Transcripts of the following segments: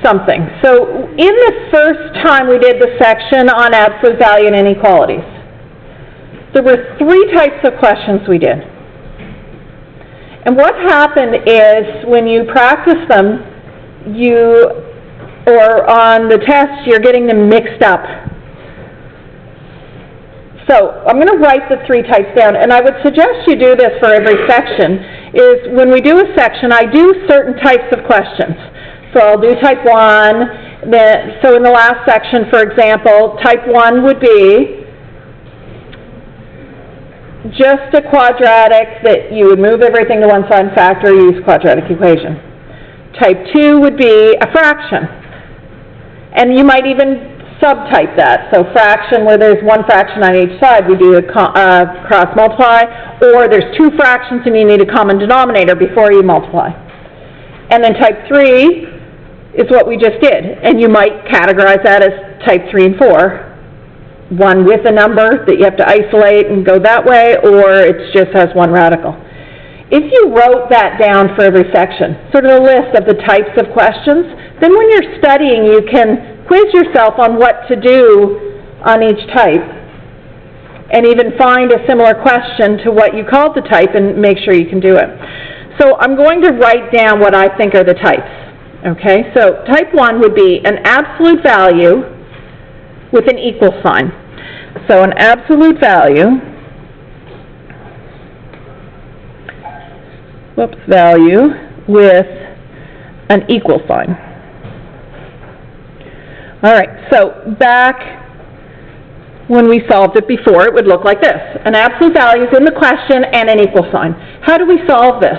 something. So in the first time we did the section on absolute value and inequalities, there were 3 types of questions we did. And what happened is when you practice them, or on the test, you're getting them mixed up. So I'm going to write the 3 types down, and I would suggest you do this for every section, is when we do a section, I do certain types of questions. So I'll do type 1, so in the last section, for example, type 1 would be just a quadratic that you would move everything to one side and factor, use quadratic equation. Type 2 would be a fraction. And you might even subtype that. So fraction where there's one fraction on each side, we do a cross multiply, or there's 2 fractions and you need a common denominator before you multiply. And then type 3 is what we just did. And you might categorize that as type 3 and 4. One with a number that you have to isolate and go that way, or it just has one radical. If you wrote that down for every section, sort of a list of the types of questions, then when you're studying you can quiz yourself on what to do on each type and even find a similar question to what you called the type and make sure you can do it. So I'm going to write down what I think are the types. Okay, so type 1 would be an absolute value with an equal sign. So an absolute value, value with an equal sign. All right, so back when we solved it before, it would look like this. An absolute value is in the question and an equal sign. How do we solve this?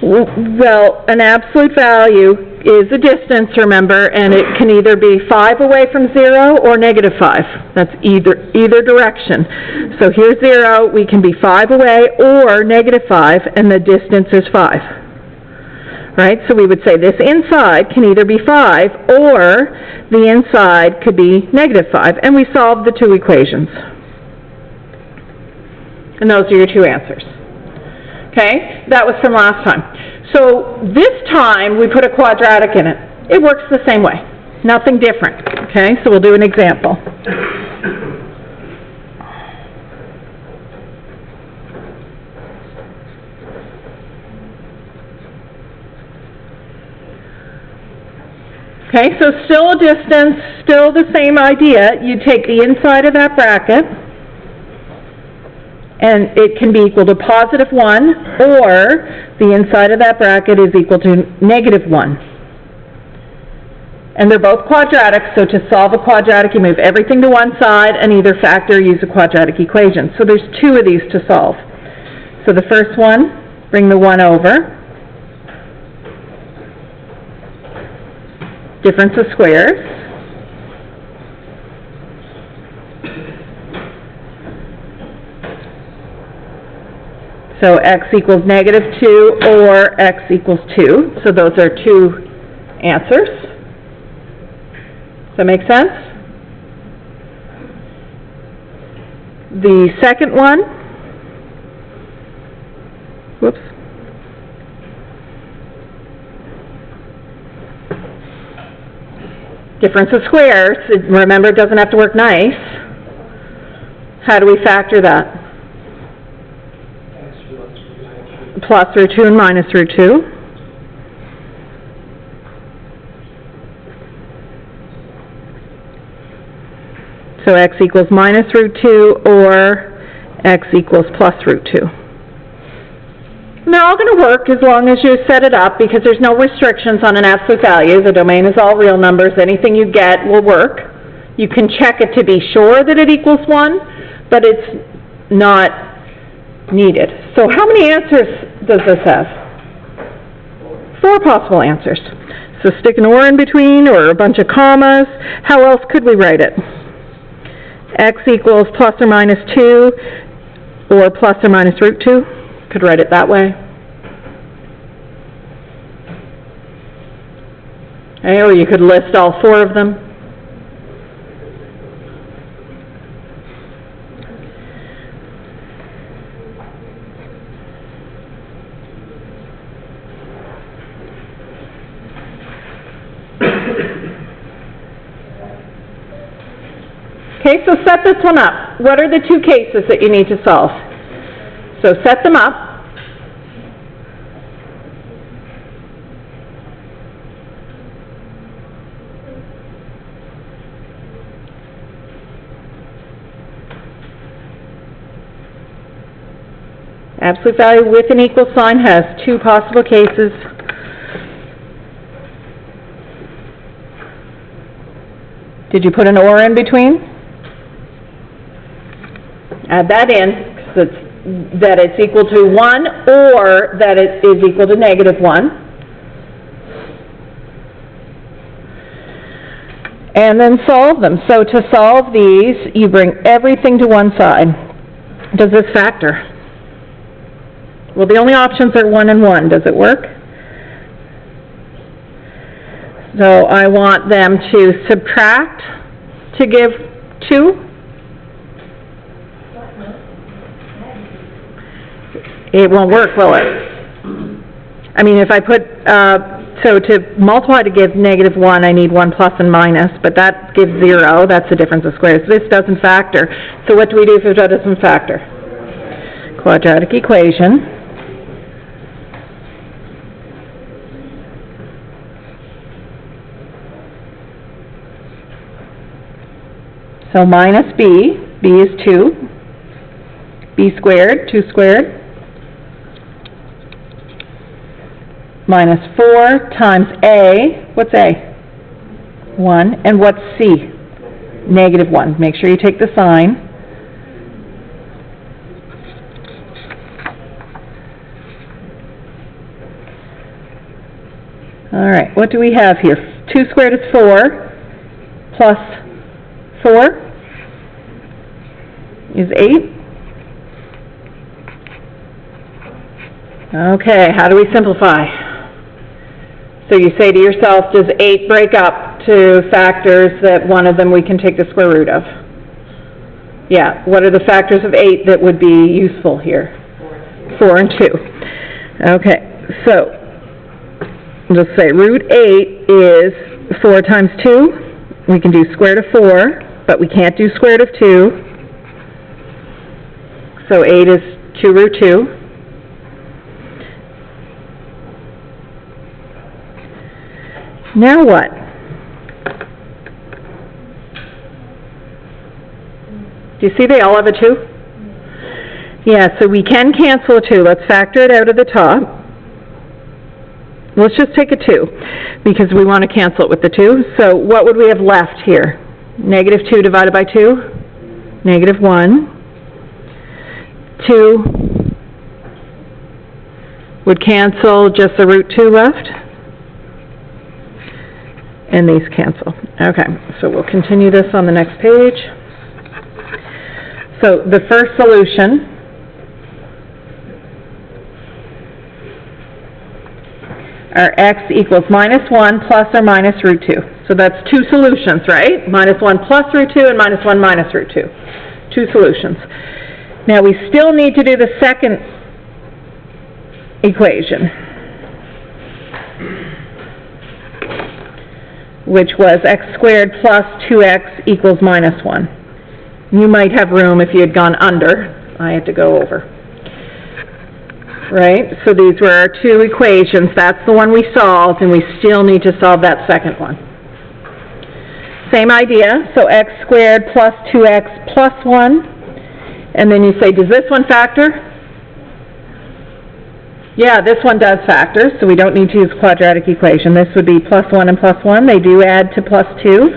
Well, an absolute value is a distance, remember, and it can either be 5 away from 0 or negative 5. That's either direction. So here's 0, we can be 5 away, or negative 5, and the distance is 5. Right? So we would say this inside can either be 5, or the inside could be negative 5, and we solved the 2 equations. And those are your 2 answers. Okay? That was from last time. So this time we put a quadratic in it. It works the same way. Nothing different. Okay? So we'll do an example. Okay, so still a distance, still the same idea. You take the inside of that bracket, and it can be equal to positive 1, or the inside of that bracket is equal to negative 1. And they're both quadratics, so to solve a quadratic, you move everything to one side and either factor or use a quadratic equation. So there's 2 of these to solve. So the first one, bring the 1 over. Difference of squares. So x equals negative 2 or x equals 2. So those are 2 answers. Does that make sense? The second one, whoops. Difference of squares. Remember, it doesn't have to work nice. How do we factor that? Plus root 2 and minus root 2. So x equals minus root 2 or x equals plus root 2. And they're all going to work as long as you set it up, because there's no restrictions on an absolute value. The domain is all real numbers. Anything you get will work. You can check it to be sure that it equals 1, but it's not needed. So how many answers does this have? 4 possible answers. So stick an or in between or a bunch of commas. How else could we write it? X equals plus or minus 2 or plus or minus root 2. Could write it that way. Okay, or you could list all 4 of them. Okay, so set this one up. What are the two cases that you need to solve? So set them up. Absolute value with an equal sign has two possible cases. Did you put an or in between? Add that in, because that it's equal to 1 or that it is equal to -1. And then solve them. So to solve these, you bring everything to one side. Does this factor? Well, the only options are 1 and 1. Does it work? So I want them to subtract to give 2. It won't work, will it? I mean, if I put, so to multiply to give -1, I need 1 plus and minus, but that gives 0. That's the difference of squares. This doesn't factor. So what do we do if it doesn't factor? Quadratic equation. So minus b, b is 2, b squared, 2 squared, minus 4 times a, what's a? 1, and what's c? -1. Make sure you take the sign. All right, what do we have here? 2 squared is 4, plus 4 is 8. Okay, how do we simplify? So you say to yourself, does 8 break up to factors that one of them we can take the square root of? Yeah, what are the factors of 8 that would be useful here? 4 and 2. Okay, so let's say root 8 is 4 times 2. We can do square root of 4, but we can't do square root of 2. So 8 is 2 root 2. Now what? Do you see they all have a 2? Yeah, so we can cancel a 2. Let's factor it out of the top. Let's just take a 2, because we want to cancel it with the 2. So what would we have left here? -2 divided by 2? -1. 2 would cancel, just the root 2 left. And these cancel. Okay, so we'll continue this on the next page. So the first solution are x equals -1 plus or minus root 2. So that's two solutions, right? -1 plus root 2 and -1 minus root 2. Two solutions. Now we still need to do the second equation, which was x squared plus 2x equals -1. You might have room if you had gone under. I had to go over. Right? So these were our two equations. That's the one we solved, and we still need to solve that second one. Same idea. So x squared plus 2x plus 1. And then you say, does this one factor? Yeah, this one does factor, so we don't need to use quadratic equation. This would be +1 and +1. They do add to +2.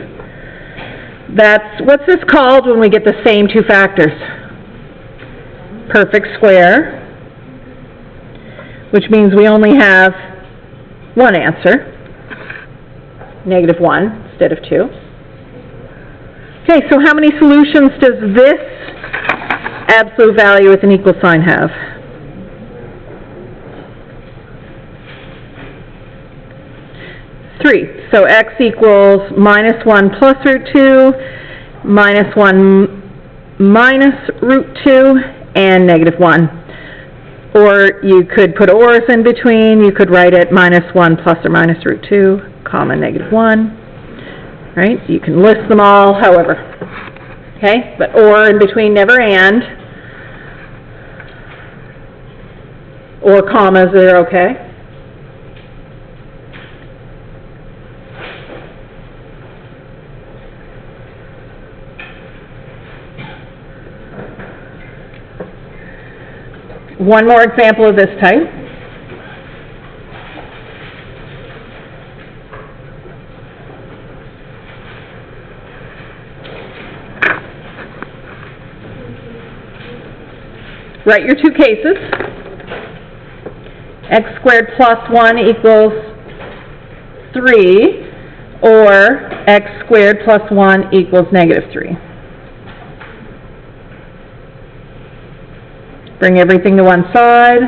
That's, what's this called when we get the same two factors? Perfect square, which means we only have one answer, -1 instead of 2. Okay, so how many solutions does this absolute value with an equal sign have? 3. So x equals -1 plus root 2, -1 minus root 2, and -1. Or you could put ors in between. You could write it -1 plus or minus root 2, comma -1. right? You can list them all, however, okay? But or in between, never and, or commas are okay. One more example of this type. Write your two cases. X squared plus 1 equals 3, or x squared plus 1 equals negative 3. Bring everything to one side.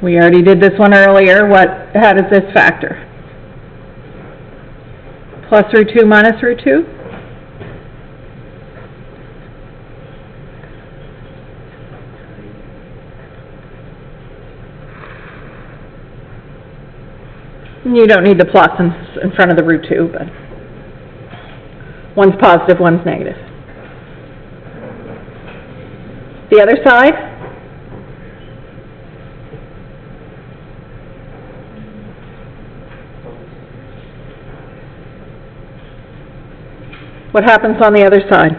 We already did this one earlier. How does this factor? Plus root 2 minus root 2? You don't need the plus in front of the root 2, but one's positive, one's negative. The other side? What happens on the other side?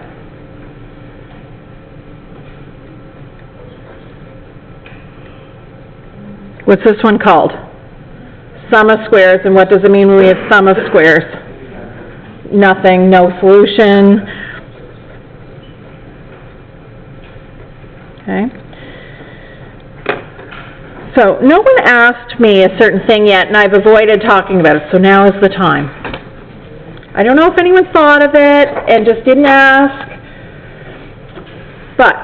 What's this one called? Sum of squares. And what does it mean when we have sum of squares? Nothing, no solution. Okay. So no one asked me a certain thing yet, and I've avoided talking about it, so now is the time. I don't know if anyone thought of it and just didn't ask, but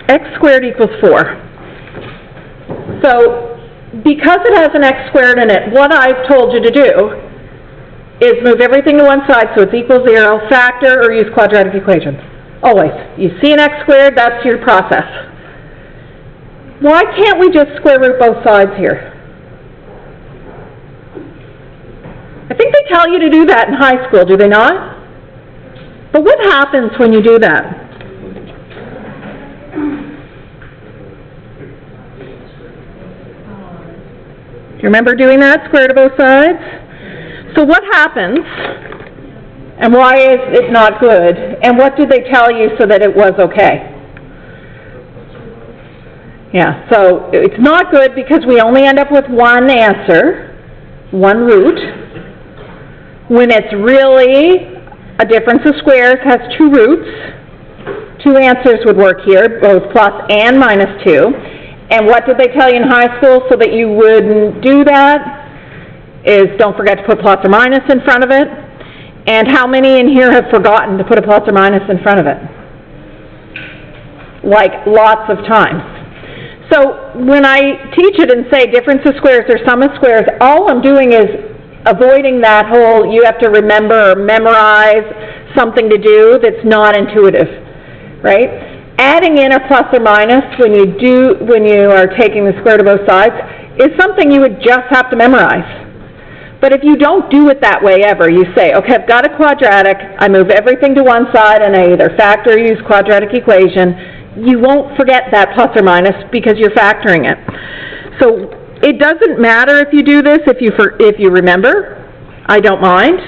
x squared equals 4. So because it has an x squared in it, what I've told you to do is move everything to one side so it's equal 0, factor, or use quadratic equations. Always. You see an x squared, that's your process. Why can't we just square root both sides here? I think they tell you to do that in high school, do they not? But what happens when you do that? Do you remember doing that, square to both sides? So what happens, and why is it not good, and what did they tell you so that it was okay? Yeah, so it's not good because we only end up with one answer, one root, when it's really a difference of squares has two roots. Two answers would work here, both plus and minus 2. And what did they tell you in high school so that you wouldn't do that? Is don't forget to put plus or minus in front of it. And how many in here have forgotten to put a plus or minus in front of it? Like lots of times. So when I teach it and say difference of squares or sum of squares, all I'm doing is avoiding that whole you have to remember or memorize something to do that's not intuitive, right? Adding in a plus or minus when you are taking the square to both sides is something you would just have to memorize. But if you don't do it that way ever, you say, okay, I've got a quadratic, I move everything to one side and I either factor or use quadratic equation, you won't forget that plus or minus because you're factoring it. So it doesn't matter if you do this, if you remember. I don't mind.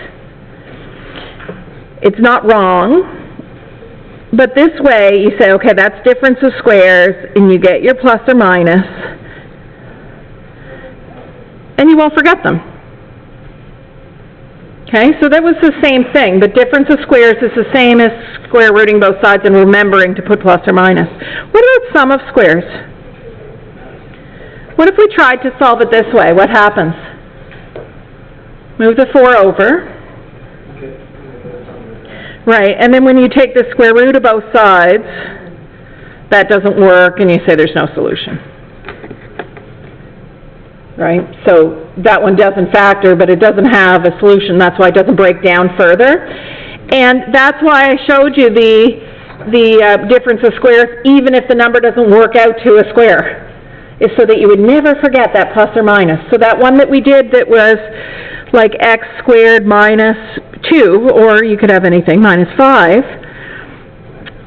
It's not wrong. But this way you say, okay, that's difference of squares, and you get your plus or minus, and you won't forget them. Okay, so that was the same thing. The difference of squares is the same as square rooting both sides and remembering to put plus or minus. What about sum of squares? What if we tried to solve it this way? What happens? Move the 4 over. Right, and then when you take the square root of both sides, that doesn't work, and you say there's no solution. Right, so that one doesn't factor, but it doesn't have a solution. That's why it doesn't break down further. And that's why I showed you the difference of squares, even if the number doesn't work out to a square, is so that you would never forget that plus or minus. So that one that we did that was like x squared minus 2, or you could have anything, minus 5,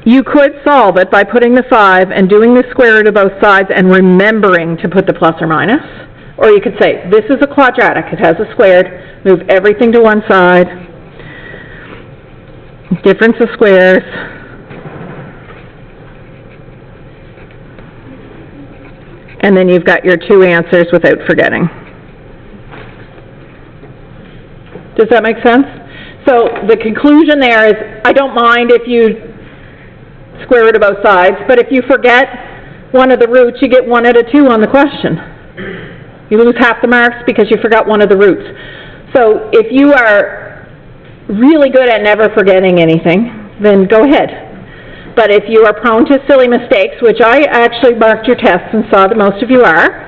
you could solve it by putting the 5 and doing the square root of both sides and remembering to put the plus or minus. Or you could say, this is a quadratic, it has a squared, move everything to one side, difference of squares, and then you've got your two answers without forgetting. Does that make sense? So the conclusion there is, I don't mind if you square root of both sides, but if you forget one of the roots, you get 1 out of 2 on the question. You lose half the marks because you forgot one of the roots. So if you are really good at never forgetting anything, then go ahead. But if you are prone to silly mistakes, which I actually marked your tests and saw that most of you are,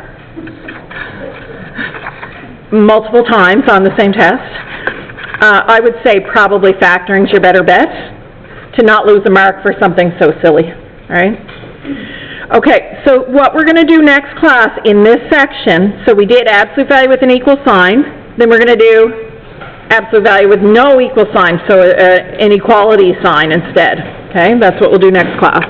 multiple times on the same test, I would say probably factoring's your better bet to not lose a mark for something so silly, all right? Okay, so what we're going to do next class in this section, so we did absolute value with an equal sign, then we're going to do absolute value with no equal sign, so an equality sign instead, okay? That's what we'll do next class.